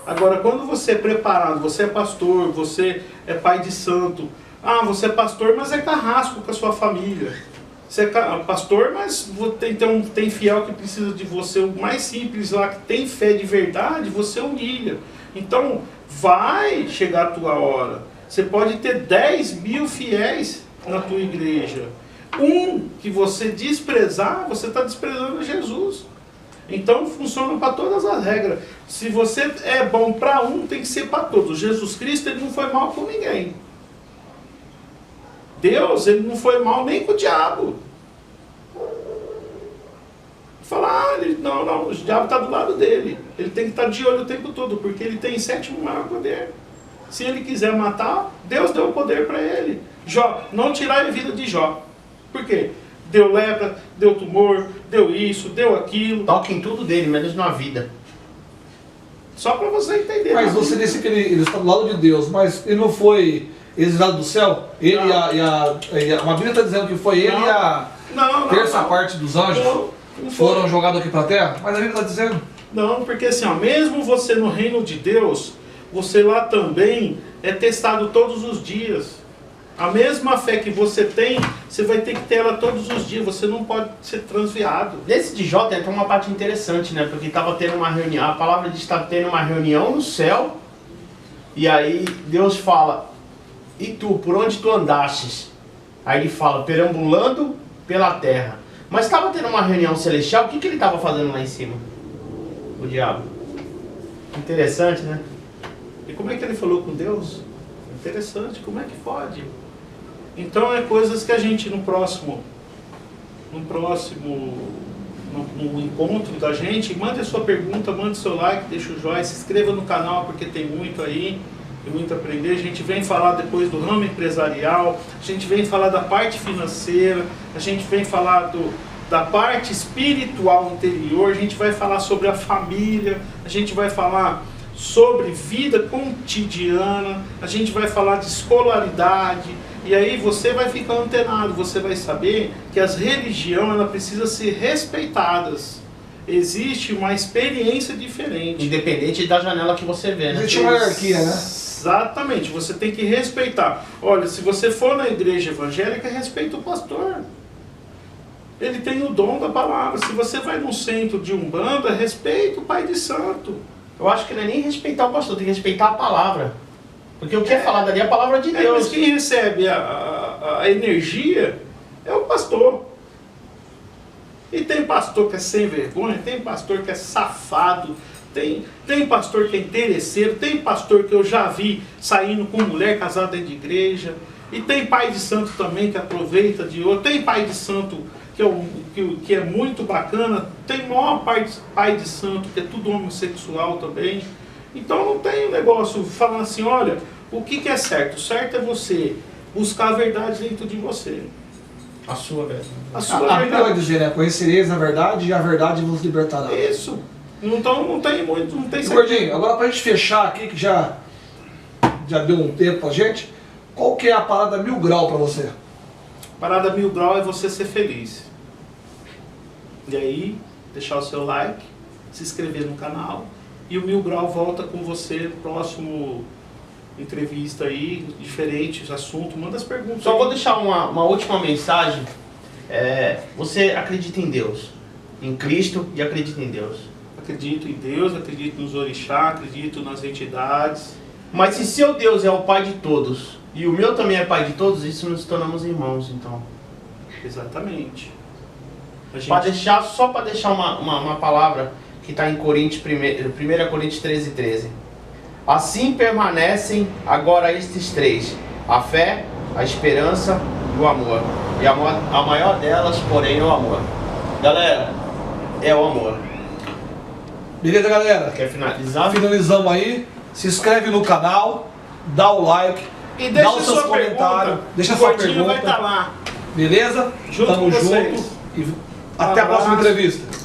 Agora, quando você é preparado, você é pastor, você é pai de santo. Ah, você é pastor, mas é carrasco com a sua família. Você é pastor, mas tem fiel que precisa de você. O mais simples lá, que tem fé de verdade, você humilha. Então, vai chegar a tua hora. Você pode ter 10 mil fiéis na tua igreja. Um que você desprezar, você está desprezando Jesus. Então funciona para todas as regras. Se você é bom para um, tem que ser para todos. Jesus Cristo, ele não foi mal com ninguém. Deus, ele não foi mal nem com o diabo. Falar, não, o diabo está do lado dele. Ele tem que estar de olho o tempo todo, porque ele tem 7º maior poder. Se ele quiser matar, Deus deu o poder para ele. Jó, não tirar a vida de Jó. Por quê? Deu lepra, deu tumor, deu isso, deu aquilo. Toca em tudo dele, menos na vida. Só para você entender. Mas você disse que ele está do lado de Deus, mas ele não foi exilado do céu? Ele a Bíblia está dizendo que foi ele e a terça parte dos anjos não foram jogados aqui para a terra? Mas a Bíblia está dizendo. Não, porque assim, ó, mesmo você no reino de Deus, você lá também é testado todos os dias. A mesma fé que você tem, você vai ter que ter ela todos os dias. Você não pode ser transviado. Desse de Jó tem até uma parte interessante, né? Porque estava tendo uma reunião, a palavra diz que estava tendo uma reunião no céu. E aí Deus fala, e tu, por onde tu andastes? Aí ele fala, perambulando pela terra. Mas estava tendo uma reunião celestial, o que ele estava fazendo lá em cima? O diabo. Interessante, né? E como é que ele falou com Deus? Interessante, como é que pode? Então é coisas que a gente no encontro da gente, mande a sua pergunta, mande seu like, deixa o joinha, se inscreva no canal porque tem muito aí, tem muito a aprender. A gente vem falar depois do ramo empresarial, a gente vem falar da parte financeira, a gente vem falar da parte espiritual interior, a gente vai falar sobre a família, a gente vai falar sobre vida cotidiana, a gente vai falar de escolaridade, e aí você vai ficar antenado, você vai saber que as religiões ela precisam ser respeitadas. Existe uma experiência diferente. Independente da janela que você vê, né? Existe uma hierarquia, né? Exatamente, você tem que respeitar. Olha, se você for na igreja evangélica, respeita o pastor. Ele tem o dom da palavra. Se você vai num centro de umbanda, respeita o pai de santo. Eu acho que não é nem respeitar o pastor, tem que respeitar a palavra. Porque o que é falado ali é a palavra de Deus. Mas quem recebe a energia é o pastor. E tem pastor que é sem vergonha, tem pastor que é safado, tem pastor que é interesseiro, tem pastor que eu já vi saindo com mulher casada dentro de igreja, e tem pai de santo também que aproveita de outro, tem pai de santo que é muito bacana, tem maior pai de santo que é tudo homossexual também. Então não tem um negócio falando assim, olha, o que é certo? O certo é você buscar a verdade dentro de você. A sua verdade. A sua A Bíblia verdade. vai dizer, né? Conhecereis a verdade e a verdade vos libertará. Isso. Então não tem muito, não tem E, certo. Gordinho, agora pra gente fechar aqui, que já deu um tempo pra gente, qual que é a parada 1000 grau pra você? Parada 1000 grau é você ser feliz. E aí, deixar o seu like, se inscrever no canal. E o 1000 grau volta com você no próximo entrevista aí, diferentes assuntos. Manda as perguntas. Só aí. vou deixar uma última mensagem. Você acredita em Deus, em Cristo e acredita em Deus. Acredito em Deus, acredito nos orixás, acredito nas entidades. Mas se seu Deus é o Pai de todos e o meu também é Pai de todos, isso nos tornamos irmãos, então. Exatamente. Só para deixar uma palavra que está em Coríntios 1 Coríntios 13:13. Assim permanecem agora estes três: a fé, a esperança o amor. E a maior delas, porém, é o amor. Galera, é o amor. Beleza, galera? Quer finalizar? Finalizamos aí. Se inscreve no canal, dá o like, E dá deixa os seus sua comentários, pergunta. deixa O sua Gordinho vai pergunta. estar lá. Beleza? Junto Tamo com junto. vocês. E até a próxima Abraço. entrevista.